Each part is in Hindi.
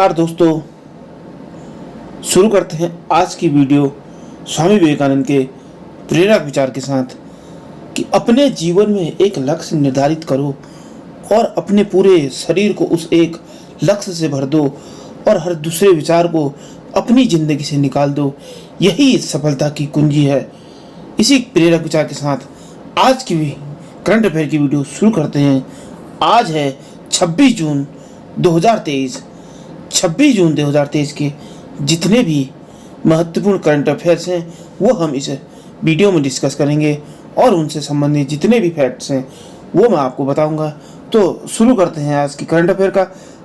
नमस्कार दोस्तों, शुरू करते हैं आज की वीडियो स्वामी विवेकानंद के प्रेरक विचार के साथ कि अपने जीवन में एक लक्ष्य निर्धारित करो और अपने पूरे शरीर को उस एक लक्ष्य से भर दो और हर दूसरे विचार को अपनी ज़िंदगी से निकाल दो। यही सफलता की कुंजी है। इसी प्रेरक विचार के साथ आज की भी करंट अफेयर की वीडियो शुरू करते हैं। आज है 26 जून 2023। 26 जून 2023 के जितने भी महत्वपूर्ण करंट अफेयर्स हैं वो हम इस वीडियो में डिस्कस करेंगे और उनसे संबंधित जितने भी फैक्ट्स हैं वो मैं आपको बताऊंगा। तो शुरू करते हैं आज की करंट अफेयर का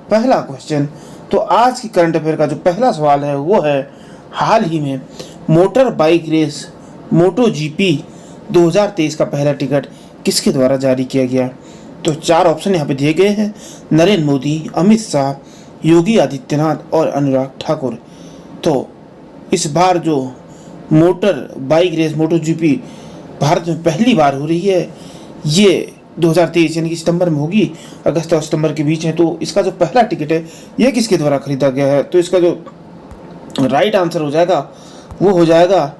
पहला क्वेश्चन। तो आज की करंट अफेयर का जो पहला सवाल है वो है, हाल ही में मोटर बाइक रेस मोटो जीपी 2023 का पहला टिकट किसके द्वारा जारी किया गया। तो चार ऑप्शन यहाँ पे दिए गए हैं, नरेंद्र मोदी, अमित शाह, योगी आदित्यनाथ और अनुराग ठाकुर। तो इस बार जो मोटर बाइक रेस मोटो जीपी भारत में पहली बार हो रही है, ये 2023 यानी कि सितंबर में होगी, अगस्त और सितंबर के बीच है। तो इसका जो पहला टिकट है ये किसके द्वारा खरीदा गया है। तो इसका जो राइट आंसर हो जाएगा वो हो जाएगा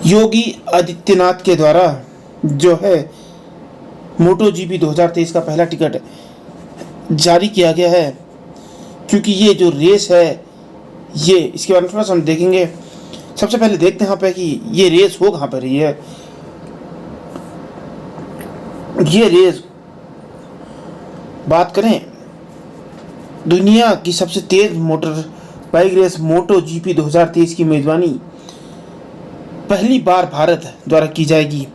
योगी आदित्यनाथ के द्वारा जो है मोटो जीपी 2023 का पहला टिकट जारी किया गया है। क्योंकि ये जो रेस है ये इसके बारे में थोड़ा सा हम देखेंगे। सबसे पहले देखते हैं यहाँ पे कि ये रेस हो कहाँ पर रही है। ये रेस बात करें दुनिया की सबसे तेज मोटर बाइक रेस मोटो जीपी 2023 की मेजबानी पहली बार भारत द्वारा की जाएगी।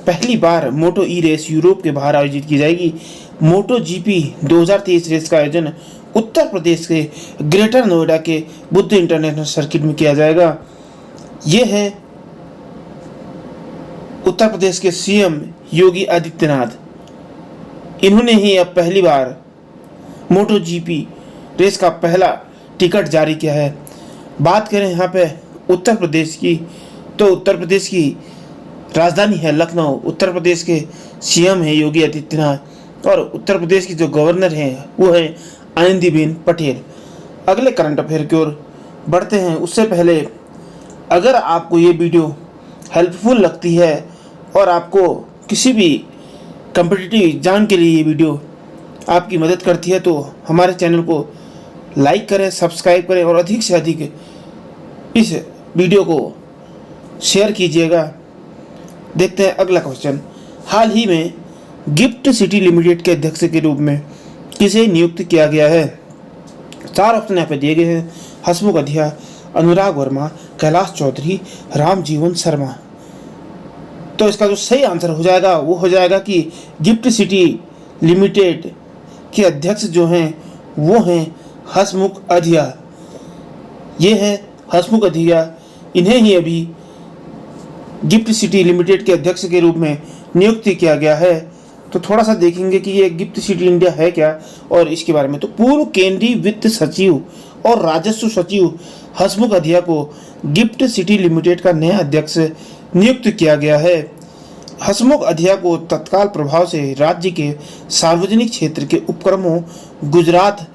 पहली बार मोटो ई रेस यूरोप के बाहर आयोजित की जाएगी। मोटो जीपी 2023 रेस का आयोजन उत्तर प्रदेश के ग्रेटर नोएडा के बुद्ध इंटरनेशनल सर्किट में किया जाएगा। ये है उत्तर प्रदेश के सीएम योगी आदित्यनाथ। इन्होंने ही अब पहली बार मोटो जीपी रेस का पहला टिकट जारी किया है। बात करें यहाँ पे उत्तर प्रदेश की, तो उत्तर प्रदेश की राजधानी है लखनऊ। उत्तर प्रदेश के सीएम है योगी आदित्यनाथ और उत्तर प्रदेश की जो गवर्नर हैं वो है आनंदीबेन पटेल। अगले करंट अफेयर की ओर बढ़ते हैं। उससे पहले अगर आपको ये वीडियो हेल्पफुल लगती है और आपको किसी भी कॉम्पिटिटिव एग्जाम के लिए ये वीडियो आपकी मदद करती है तो हमारे चैनल को लाइक करें, सब्सक्राइब करें और अधिक से अधिक इस वीडियो को शेयर कीजिएगा। देखते हैं अगला क्वेश्चन। हाल ही में गिफ्ट सिटी लिमिटेड के अध्यक्ष के रूप में किसे नियुक्त किया गया है। चार ऑप्शन यहाँ पे दिए गए हैं, हसमुख अधिया, अनुराग वर्मा, कैलाश चौधरी, रामजीवन शर्मा। तो इसका जो सही आंसर हो जाएगा वो हो जाएगा कि गिफ्ट सिटी लिमिटेड के अध्यक्ष जो हैं वो हैं हसमुख अधिया। ये है हसमुख अधिया, इन्हें ही अभी गिफ्ट सिटी लिमिटेड के अध्यक्ष के रूप में नियुक्त किया गया है। तो थोड़ा सा देखेंगे कि ये गिफ्ट सिटी इंडिया है क्या और इसके बारे में। तो पूर्व केंद्रीय वित्त सचिव और राजस्व सचिव हसमुख अधिया को गिफ्ट सिटी लिमिटेड का नया अध्यक्ष नियुक्त किया गया है। हसमुख अधिया को तत्काल प्रभाव से राज्य के सार्वजनिक क्षेत्र के उपक्रमों Gujarat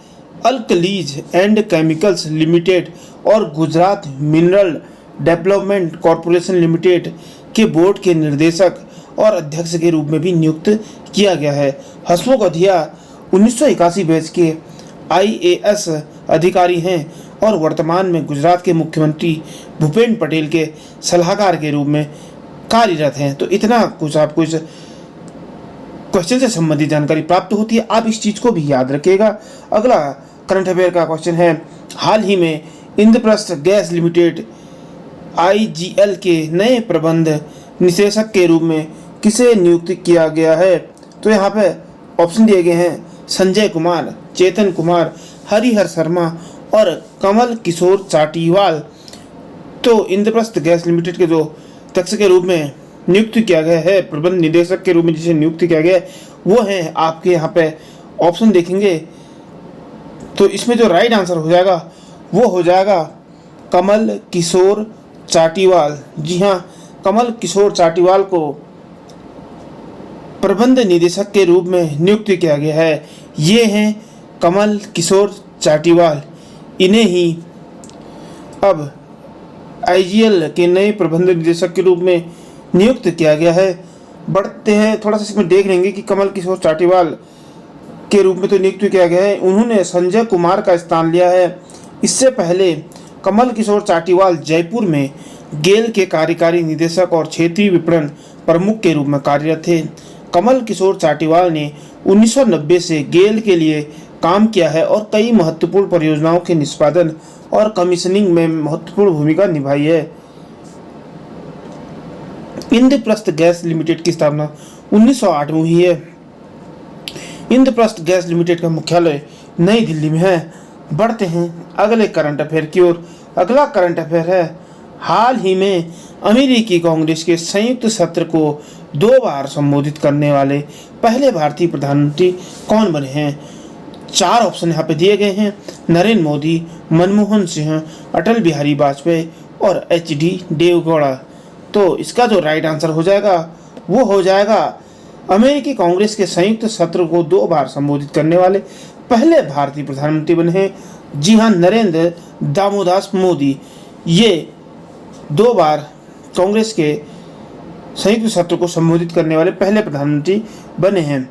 alkalies and chemicals limited और Gujarat mineral development corporation limited के बोर्ड के निर्देशक और अध्यक्ष के रूप में भी नियुक्त किया गया है। हसमुख अधिया 1981 बैच के IAS अधिकारी हैं और वर्तमान में गुजरात के मुख्यमंत्री भूपेंद्र पटेल के सलाहकार के रूप में कार्यरत हैं। तो इतना कुछ आपको इस क्वेश्चन से संबंधित जानकारी प्राप्त होती है, आप इस चीज़ को भी याद रखिएगा। अगला करंट अफेयर का क्वेश्चन है, हाल ही में इंद्रप्रस्थ गैस लिमिटेड IGL के नए प्रबंध निदेशक के रूप में किसे नियुक्त किया गया है। तो यहाँ पे ऑप्शन दिए गए हैं, संजय कुमार, चेतन कुमार, हरिहर शर्मा और कमल किशोर चाटीवाल। तो इंद्रप्रस्थ गैस लिमिटेड के जो अध्यक्ष के रूप में नियुक्त किया गया है, प्रबंध निदेशक के रूप में जिसे नियुक्त किया गया है वो है, आपके यहाँ पे ऑप्शन देखेंगे तो इसमें जो राइट आंसर हो जाएगा वो हो जाएगा कमल किशोर चाटीवाल। जी हाँ, कमल किशोर चाटीवाल को प्रबंध निदेशक के रूप में नियुक्त किया गया है। ये हैं कमल किशोर चाटीवाल। इन्हें ही अब आईजीएल के नए प्रबंध निदेशक के रूप में नियुक्त किया गया है। बढ़ते हैं, थोड़ा सा इसमें देख लेंगे कि कमल किशोर चाटीवाल के रूप में तो नियुक्त किया गया है, उन्होंने संजय कुमार का स्थान लिया है। इससे पहले कमल किशोर चाटीवाल जयपुर में गेल के कार्यकारी निदेशक और क्षेत्रीय विपणन प्रमुख के रूप में कार्यरत थे। कमल किशोर चाटीवाल ने 1990 से गेल के लिए काम किया है और कई महत्वपूर्ण परियोजनाओं के निष्पादन और कमीशनिंग में महत्वपूर्ण भूमिका निभाई है। इंद्रप्रस्थ गैस लिमिटेड की स्थापना 1908 में हुई है। इंद्रप्रस्थ गैस लिमिटेड का मुख्यालय नई दिल्ली में है। बढ़ते हैं अगले करंट अफेयर की ओर। अगला करंट अफेयर है, हाल ही में अमेरिकी कांग्रेस के संयुक्त सत्र को 2 बार संबोधित करने वाले पहले भारतीय प्रधानमंत्री कौन बने हैं? 4 ऑप्शन यहाँ पे दिए गए हैं, नरेंद्र मोदी, मनमोहन सिंह, अटल बिहारी वाजपेयी और HD देवेगौड़ा। तो इसका जो राइट आंसर हो जाएगा वो हो जाएगा अमेरिकी कांग्रेस के संयुक्त सत्र को 2 बार संबोधित करने वाले पहले भारतीय प्रधानमंत्री बने हैं। जी हाँ, नरेंद्र दामोदास मोदी ये 2 बार कांग्रेस के संयुक्त सत्र को संबोधित करने वाले पहले प्रधानमंत्री बने हैं।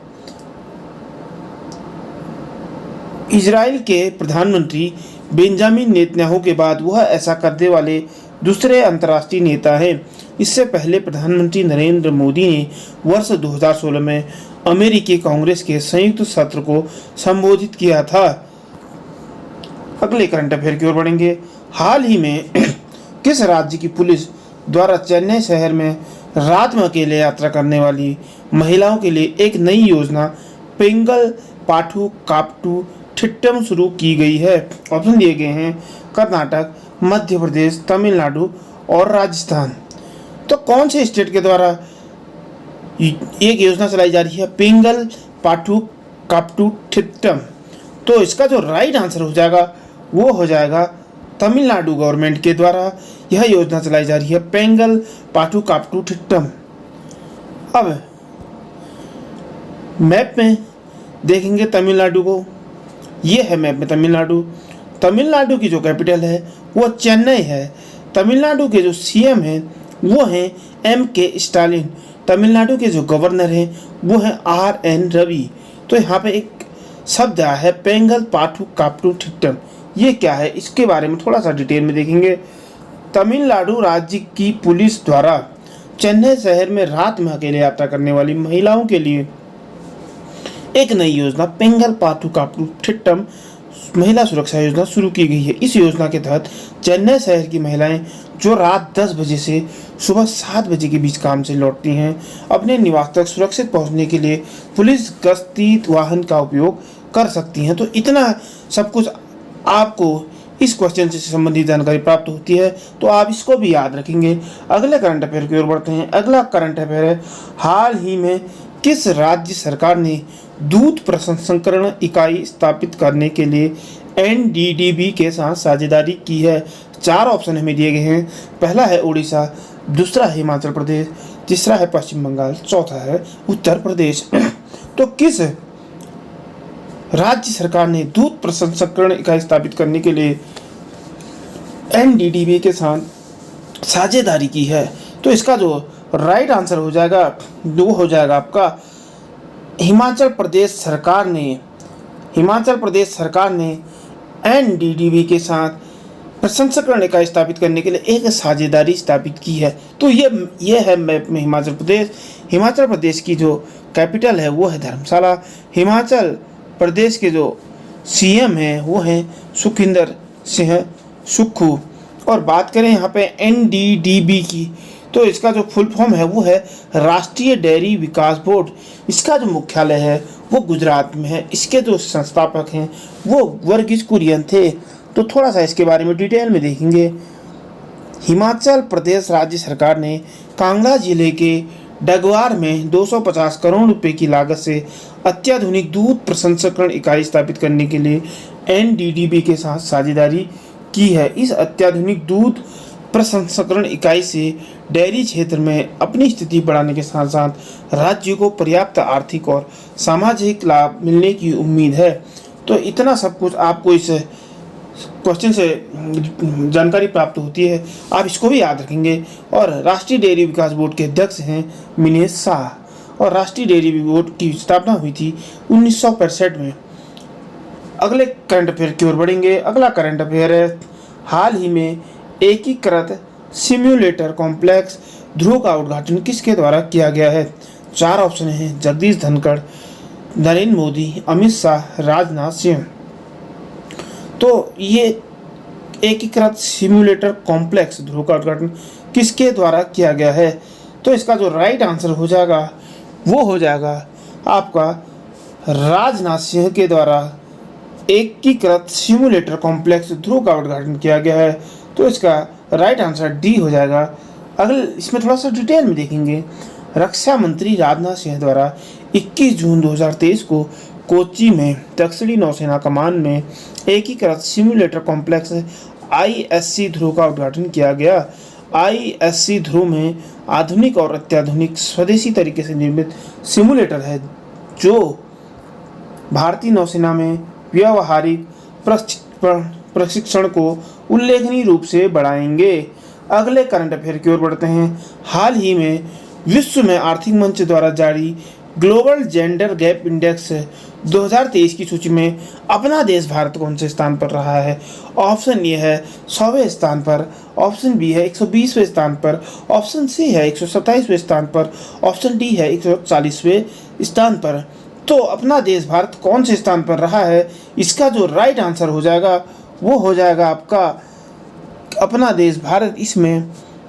इजराइल के प्रधानमंत्री बेंजामिन नेतन्याहू के बाद वह ऐसा करने वाले दूसरे अंतर्राष्ट्रीय नेता हैं। इससे पहले प्रधानमंत्री नरेंद्र मोदी ने वर्ष 2016 में अमेरिकी कांग्रेस के संयुक्त सत्र को संबोधित किया था। अगले करंट अफेयर की ओर बढ़ेंगे। हाल ही में किस राज्य की पुलिस द्वारा चेन्नई शहर में रात में अकेले यात्रा करने वाली महिलाओं के लिए एक नई योजना पेंगल पाठू कापटू थिट्टम शुरू की गई है? ऑप्शन दिए गए हैं, कर्नाटक, मध्य प्रदेश, तमिलनाडु और राजस्थान। तो कौन से स्टेट के द्वारा एक योजना चलाई जा रही है, पेंगल पाठू कापटू थिट्टम? तो इसका जो राइट आंसर हो जाएगा वो हो जाएगा तमिलनाडु गवर्नमेंट के द्वारा यह योजना चलाई जा रही है, पेंगल पाठू कापटू थिट्टम। अब मैप में देखेंगे तमिलनाडु को, ये है मैप में तमिलनाडु। तमिलनाडु की जो कैपिटल है वो चेन्नई है। तमिलनाडु के जो सीएम हैं वो हैं MK स्टालिन। तमिलनाडु के जो गवर्नर हैं वो हैं RN रवि। तो यहाँ पे एक शब्द आया है पेंगल पाठू कापटू थिट्टम। ये क्या है, इसके बारे में थोड़ा सा डिटेल में देखेंगे। तमिलनाडु राज्य की पुलिस द्वारा चेन्नई शहर में रात में अकेले यात्रा करने वाली महिलाओं के लिए एक नई योजना पेंगल पाठू कापटू थिट्टम महिला सुरक्षा योजना शुरू की गई है। इस योजना के तहत चेन्नई शहर की महिलाएं जो रात 10 बजे से सुबह 7 बजे के बीच काम से लौटती हैं, अपने निवास तक सुरक्षित पहुंचने के लिए पुलिस गश्ती वाहन का उपयोग कर सकती हैं। तो इतना सब कुछ आपको इस क्वेश्चन से संबंधित जानकारी प्राप्त होती है, तो आप इसको भी याद रखेंगे। अगले करंट अफेयर की ओर बढ़ते हैं। अगला करंट अफेयर है, हाल ही में किस राज्य सरकार ने दूध प्रसंस्करण इकाई स्थापित करने के लिए NDDB के साथ साझेदारी की है? 4 ऑप्शन हमें दिए गए हैं। पहला है उड़ीसा, दूसरा है हिमाचल प्रदेश, तीसरा है पश्चिम बंगाल, चौथा है उत्तर प्रदेश। तो किस राज्य सरकार ने दूध प्रसंस्करण इकाई स्थापित करने के लिए NDDB के साथ साझेदारी की है? तो इसका जो राइट आंसर हो जाएगा वो हो जाएगा आपका हिमाचल प्रदेश सरकार ने NDDB के साथ प्रसंस्करण इकाई स्थापित करने के लिए एक साझेदारी स्थापित की है। तो ये है मैप में हिमाचल प्रदेश की जो कैपिटल है वो है धर्मशाला। हिमाचल प्रदेश के जो CM हैं वो हैं सुखविंदर सिंह सुक्खू। और बात करें यहाँ पे NDDB की, तो इसका जो फुल फॉर्म है वो है राष्ट्रीय डेयरी विकास बोर्ड। इसका जो मुख्यालय है वो गुजरात में है। इसके जो संस्थापक हैं वो वर्गीज कुरियन थे। तो थोड़ा सा इसके बारे में डिटेल में देखेंगे। हिमाचल प्रदेश राज्य सरकार ने कांगड़ा जिले के डगवार में 250 करोड़ रुपए की लागत से अत्याधुनिक दूध प्रसंस्करण इकाई स्थापित करने के लिए NDDB के साथ साझेदारी की है। इस अत्याधुनिक दूध प्रसंस्करण इकाई से डेयरी क्षेत्र में अपनी स्थिति बढ़ाने के साथ साथ राज्य को पर्याप्त आर्थिक और सामाजिक लाभ मिलने की उम्मीद है। तो इतना सब कुछ आपको इस क्वेश्चन से जानकारी प्राप्त होती है, आप इसको भी याद रखेंगे। और राष्ट्रीय डेयरी विकास बोर्ड के अध्यक्ष हैं मिनेश शाह, और राष्ट्रीय डेयरी बोर्ड की स्थापना हुई थी 1965 में। अगले करंट अफेयर की ओर बढ़ेंगे। अगला करंट अफेयर है, हाल ही में एकीकृत सिम्युलेटर कॉम्प्लेक्स ध्रुव का उद्घाटन किसके द्वारा किया गया है? 4 ऑप्शन हैं, जगदीश धनखड़, नरेंद्र मोदी, अमित शाह, राजनाथ सिंह। तो ये एकीकृत सिम्युलेटर कॉम्प्लेक्स ध्रुव का उद्घाटन किसके द्वारा किया गया है? तो इसका जो राइट आंसर हो जाएगा वो हो जाएगा आपका राजनाथ सिंह के द्वारा एकीकृत सिम्युलेटर कॉम्प्लेक्स ध्रुव का उद्घाटन किया गया है। तो इसका राइट आंसर डी हो जाएगा। अगले इसमें थोड़ा सा डिटेल में देखेंगे। रक्षा मंत्री राजनाथ सिंह द्वारा 21 जून 2023 को कोच्चि में दक्षिणी नौसेना कमान में एकीकृत सिम्युलेटर कॉम्प्लेक्स ISC ध्रुव का उद्घाटन किया गया। ISC ध्रुव में आधुनिक और अत्याधुनिक स्वदेशी तरीके से निर्मित सिम्युलेटर है जो भारतीय नौसेना में व्यावहारिक प्रशिक्षण को उल्लेखनीय रूप से बढ़ाएंगे। अगले करंट अफेयर की ओर बढ़ते हैं। हाल ही में विश्व में आर्थिक मंच द्वारा जारी ग्लोबल जेंडर गैप इंडेक्स 2023 की सूची में अपना देश भारत कौन से स्थान पर रहा है? ऑप्शन ए है 100वें स्थान पर, ऑप्शन बी है 120वें स्थान पर, ऑप्शन सी है 127वें स्थान पर, ऑप्शन डी है 140वें स्थान पर। तो अपना देश भारत कौन से स्थान पर रहा है? इसका जो राइट आंसर हो जाएगा वो हो जाएगा आपका अपना देश भारत इसमें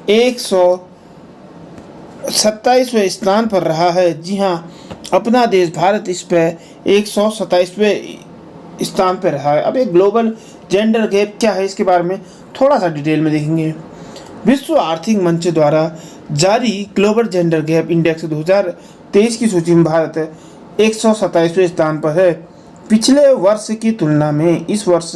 127वें स्थान पर रहा है। जी हाँ, अपना देश भारत इस पे 127वें स्थान पर रहा है। अब एक ग्लोबल जेंडर गैप क्या है इसके बारे में थोड़ा सा डिटेल में देखेंगे। विश्व आर्थिक मंच द्वारा जारी ग्लोबल जेंडर गैप इंडेक्स 2023 की सूची में भारत 127वें स्थान पर है। पिछले वर्ष की तुलना में इस वर्ष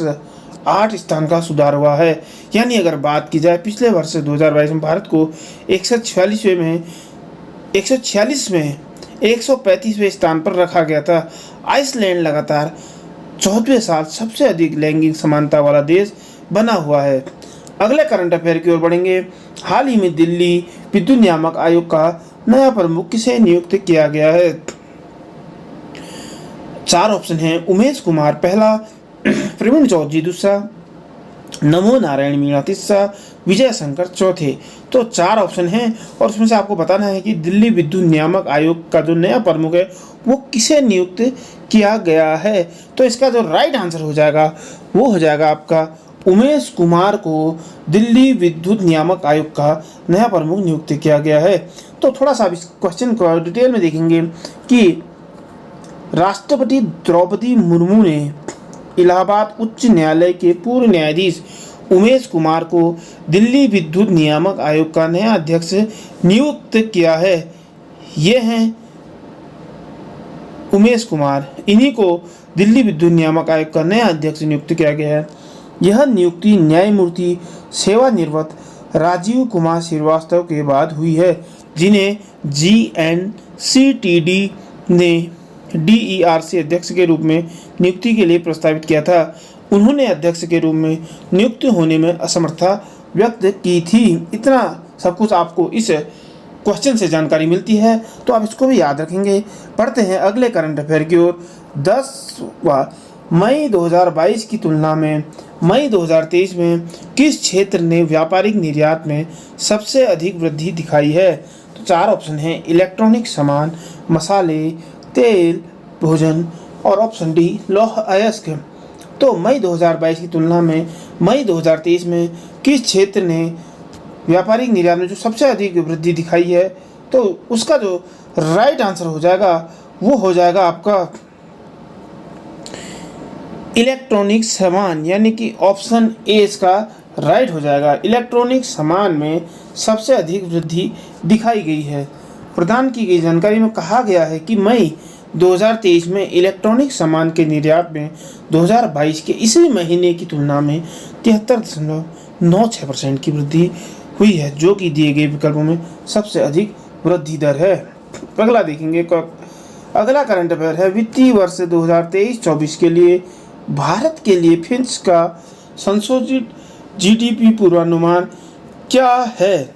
8 स्थान का सुधार हुआ है। यानी अगर बात की जाए पिछले वर्ष 2022 में भारत को 146 में 135वें स्थान पर रखा गया था। आइसलैंड लगातार 14वें साल सबसे अधिक लैंगिक समानता वाला देश बना हुआ है। अगले करंट अफेयर की ओर बढ़ेंगे। हाल ही में दिल्ली विद्युत नियामक आयोग का नया प्रमुख किसे नियुक्त किया गया है? 4 ऑप्शन हैं, उमेश कुमार पहला, प्रवीण चौधरी दूसरा, नमो नारायण मीणा तीसरा, विजय शंकर चौथे। तो 4 ऑप्शन हैं और उसमें से आपको बताना है कि दिल्ली विद्युत नियामक आयोग का जो नया प्रमुख है वो किसे नियुक्त किया गया है। तो इसका जो राइट आंसर हो जाएगा वो हो जाएगा आपका उमेश कुमार को दिल्ली विद्युत नियामक आयोग का नया प्रमुख नियुक्त किया गया है। तो थोड़ा सा इस क्वेश्चन को डिटेल में देखेंगे कि राष्ट्रपति द्रौपदी मुर्मू ने इलाहाबाद उच्च न्यायालय के पूर्व न्यायाधीश उमेश कुमार को दिल्ली विद्युत नियामक आयोग का नया अध्यक्ष नियुक्त किया है। ये हैं उमेश कुमार, इन्हीं को दिल्ली विद्युत नियामक आयोग का नया अध्यक्ष नियुक्त किया गया है। यह नियुक्ति न्यायमूर्ति सेवानिवृत्त राजीव कुमार श्रीवास्तव के बाद हुई है, जिन्हें GNCTD ने DERC अध्यक्ष के रूप में नियुक्ति के लिए प्रस्तावित किया था। उन्होंने अध्यक्ष के रूप में नियुक्त होने में असमर्थता व्यक्त की थी। इतना सब कुछ आपको इस क्वेश्चन से जानकारी मिलती है, तो आप इसको भी याद रखेंगे। पढ़ते हैं अगले करंट अफेयर की ओर। 10 मई 2022 की तुलना में मई 2023 में किस क्षेत्र ने व्यापारिक निर्यात में सबसे अधिक वृद्धि दिखाई है? तो 4 ऑप्शन हैं, इलेक्ट्रॉनिक सामान, मसाले, तेल, भोजन और ऑप्शन डी लौह अयस्क। तो मई 2022 की तुलना में मई 2023 में किस क्षेत्र ने व्यापारिक निर्यात में जो सबसे अधिक वृद्धि दिखाई है? तो उसका जो राइट आंसर हो जाएगा वो हो जाएगा आपका इलेक्ट्रॉनिक सामान, यानी कि ऑप्शन ए इसका राइट हो जाएगा। इलेक्ट्रॉनिक सामान में सबसे अधिक वृद्धि दिखाई गई है। प्रदान की गई जानकारी में कहा गया है कि मई 2023 में इलेक्ट्रॉनिक सामान के निर्यात में 2022 के इसी महीने की तुलना में 73.96% की वृद्धि हुई है, जो कि दिए गए विकल्पों में सबसे अधिक वृद्धि दर है। अगला देखेंगे, अगला करंट अफेयर है वित्तीय वर्ष 2023-24 के लिए भारत के लिए फिंच का संशोधित जीडीपी पूर्वानुमान क्या है।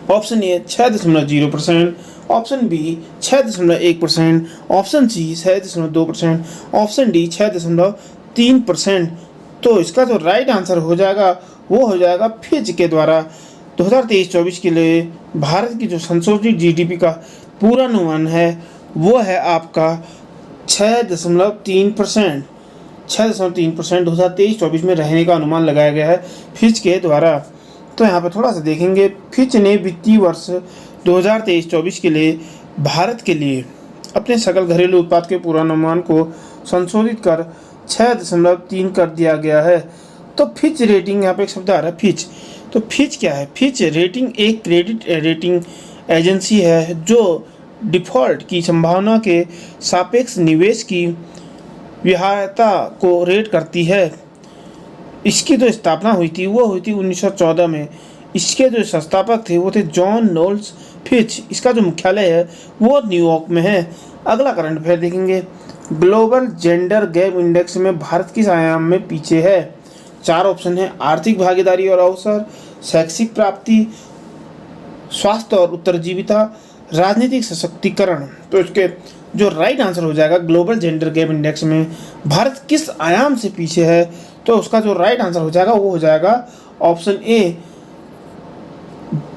Option A 6.0%, option B 6.1%, option C 6.2%, option D 6.3%। तो इसका जो राइट आंसर हो जाएगा वो हो जाएगा फिच के द्वारा 2023-24 के लिए भारत की जो संशोधित जीडीपी का पूर्वानुमान है वो है आपका 6.3%। 6.3% 2023-24 में रहने का अनुमान लगाया गया है फिच के द्वारा। तो यहाँ पर थोड़ा सा देखेंगे, फिच ने वित्तीय वर्ष 2023-24 के लिए भारत के लिए अपने सकल घरेलू उत्पाद के पूर्वानुमान को संशोधित कर 6.3 कर दिया गया है। तो फिच रेटिंग, यहाँ पे एक शब्द आ रहा है फिच। तो फिच क्या है? फिच रेटिंग एक क्रेडिट रेटिंग एजेंसी है जो डिफ़ॉल्ट की संभावना के सापेक्ष निवेश की व्यवहार्यता को रेट करती है। इसकी जो स्थापना हुई थी वो हुई थी 1914 में। इसके जो संस्थापक थे वो थे जॉन नोल्स फिच। इसका जो मुख्यालय है वो न्यूयॉर्क में है। अगला करंट अफेयर देखेंगे, ग्लोबल जेंडर गैप इंडेक्स में भारत किस आयाम में पीछे है। 4 ऑप्शन है, आर्थिक भागीदारी और अवसर, शैक्षिक प्राप्ति, स्वास्थ्य और उत्तरजीविता, राजनीतिक सशक्तिकरण। तो इसके जो राइट आंसर हो जाएगा ग्लोबल जेंडर गैप इंडेक्स में भारत किस आयाम से पीछे है, तो उसका जो राइट आंसर हो जाएगा वो हो जाएगा ऑप्शन ए,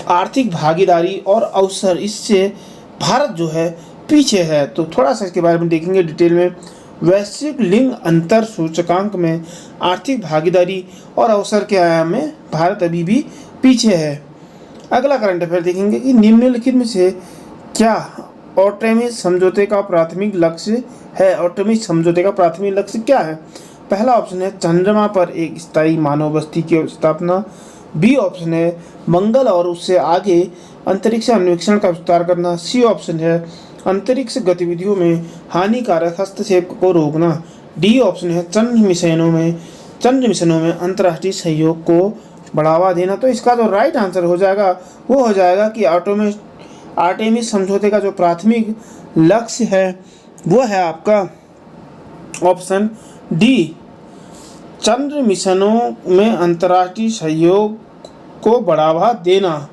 आर्थिक भागीदारी और अवसर। इससे भारत जो है पीछे है। तो थोड़ा सा इसके बारे में देखेंगे डिटेल में। वैश्विक लिंग अंतर सूचकांक में आर्थिक भागीदारी और अवसर के आयाम में भारत अभी भी पीछे है। अगला करंट अफेयर देखेंगे कि निम्नलिखित में से क्या आर्टेमिस समझौते का प्राथमिक लक्ष्य है। आर्टेमिस समझौते का प्राथमिक लक्ष्य क्या है? पहला ऑप्शन है चंद्रमा पर एक स्थायी मानव बस्ती की स्थापना, बी ऑप्शन है मंगल और उससे आगे अंतरिक्ष अन्वेषण का विस्तार करना, सी ऑप्शन है अंतरिक्ष गतिविधियों में हानिकारक हस्तक्षेप को रोकना, डी ऑप्शन है चंद्र मिशनों में अंतर्राष्ट्रीय सहयोग को बढ़ावा देना। तो इसका जो राइट आंसर हो जाएगा वो हो जाएगा कि आर्टेमिस समझौते का जो प्राथमिक लक्ष्य है वो है आपका ऑप्शन डी, चंद्र मिशनों में अंतर्राष्ट्रीय सहयोग को बढ़ावा देना।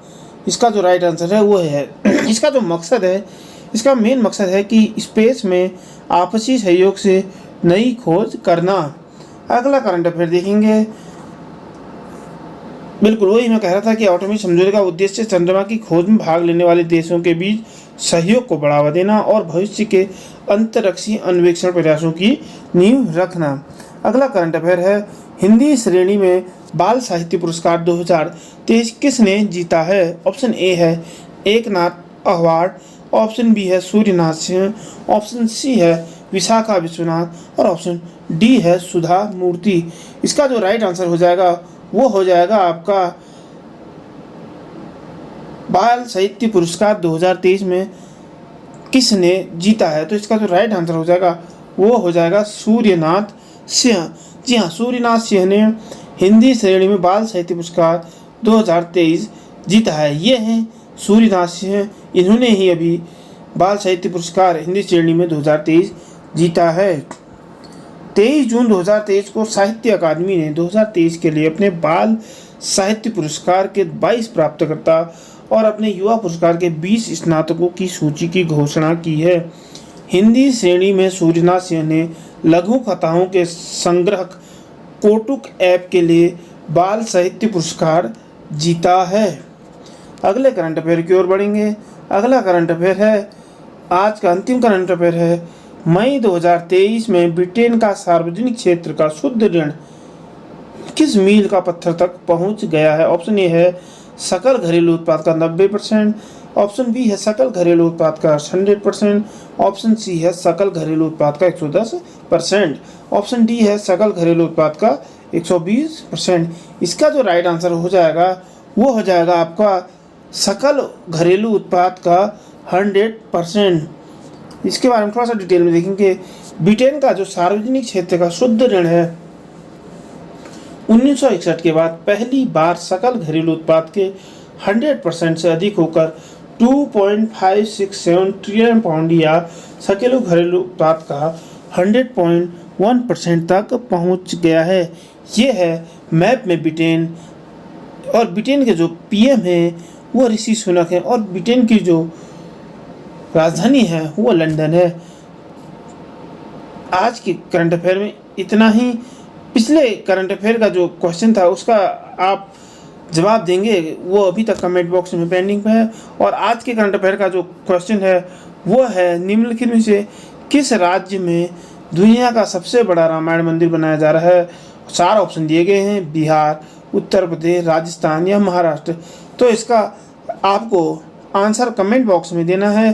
इसका जो राइट आंसर है वो है। इसका जो मकसद है, इसका मेन मकसद है कि स्पेस में आपसी सहयोग से नई खोज करना। अगला करंट अफेयर देखेंगे, बिल्कुल वही मैं कह रहा था कि आर्टेमिस समझौते का उद्देश्य चंद्रमा की खोज में भाग लेने वाले देशों के बीच सहयोग को बढ़ावा देना और भविष्य के अंतरिक्षीय अन्वेषण प्रयासों की नींव रखना। अगला करंट अफेयर है, हिंदी श्रेणी में बाल साहित्य पुरस्कार 2023 किसने जीता है। ऑप्शन ए है एकनाथ अवार्ड, ऑप्शन बी है सूर्यनाथ सिंह, ऑप्शन सी है विशाखा विश्वनाथ और ऑप्शन डी है सुधा मूर्ति। इसका जो राइट आंसर हो जाएगा वो हो जाएगा आपका बाल साहित्य पुरस्कार 2023 में किसने जीता है। तो इसका जो राइट आंसर हो जाएगा वो हो जाएगा सूर्यनाथ सिंह। जी हाँ, सूर्यनाथ सिंह ने हिंदी श्रेणी में बाल साहित्य पुरस्कार 2023 जीता है। ये हैं सूर्यनाथ सिंह, इन्होंने ही अभी बाल साहित्य पुरस्कार हिंदी श्रेणी में 2023 जीता है। 23 जून 2023 को साहित्य अकादमी ने 2023 के लिए अपने बाल साहित्य पुरस्कार के 22 प्राप्तकर्ता और अपने युवा पुरस्कार के 20 स्नातकों की सूची की घोषणा की है। हिंदी श्रेणी में सूर्यनाथ सिंह ने लघु कथाओं के संग्रह कोटुक ऐप के लिए बाल साहित्य पुरस्कार जीता है। अगले करंट अफेयर की ओर बढ़ेंगे। अगला करंट अफेयर है, आज का अंतिम करंट अफेयर है, मई 2023 में ब्रिटेन का सार्वजनिक क्षेत्र का शुद्ध ऋण किस मील का पत्थर तक पहुंच गया है। ऑप्शन ए है सकल घरेलू उत्पाद का 90%, ऑप्शन बी है सकल घरेलू उत्पाद का 100%, ऑप्शन सी है सकल घरेलू उत्पाद का 110%, ऑप्शन डी है सकल घरेलू उत्पाद का 120%। इसका जो राइट आंसर हो जाएगा वो हो जाएगा आपका सकल घरेलू उत्पाद का 100%। इसके बारे में थोड़ा सा डिटेल में देखेंगे। ब्रिटेन का जो सार्वजनिक क्षेत्र का शुद्ध ऋण है 1961 के बाद पहली बार सकल घरेलू उत्पाद के 100% से अधिक होकर 2.567 ट्रिलियन पाउंड या सकल घरेलू उत्पाद का 100.1% तक पहुंच गया है। ये है मैप में ब्रिटेन, और ब्रिटेन के जो पीएम है वो ऋषि सुनक है, और ब्रिटेन की जो राजधानी है वो लंदन है। आज के करंट अफेयर में इतना ही। पिछले करंट अफेयर का जो क्वेश्चन था उसका आप जवाब देंगे, वो अभी तक कमेंट बॉक्स में पेंडिंग पे है। और आज के करंट अफेयर का जो क्वेश्चन है वो है, निम्नलिखित में से किस राज्य में दुनिया का सबसे बड़ा रामायण मंदिर बनाया जा रहा है? 4 ऑप्शन दिए गए हैं, बिहार, उत्तर प्रदेश, राजस्थान या महाराष्ट्र। तो इसका आपको आंसर कमेंट बॉक्स में देना है।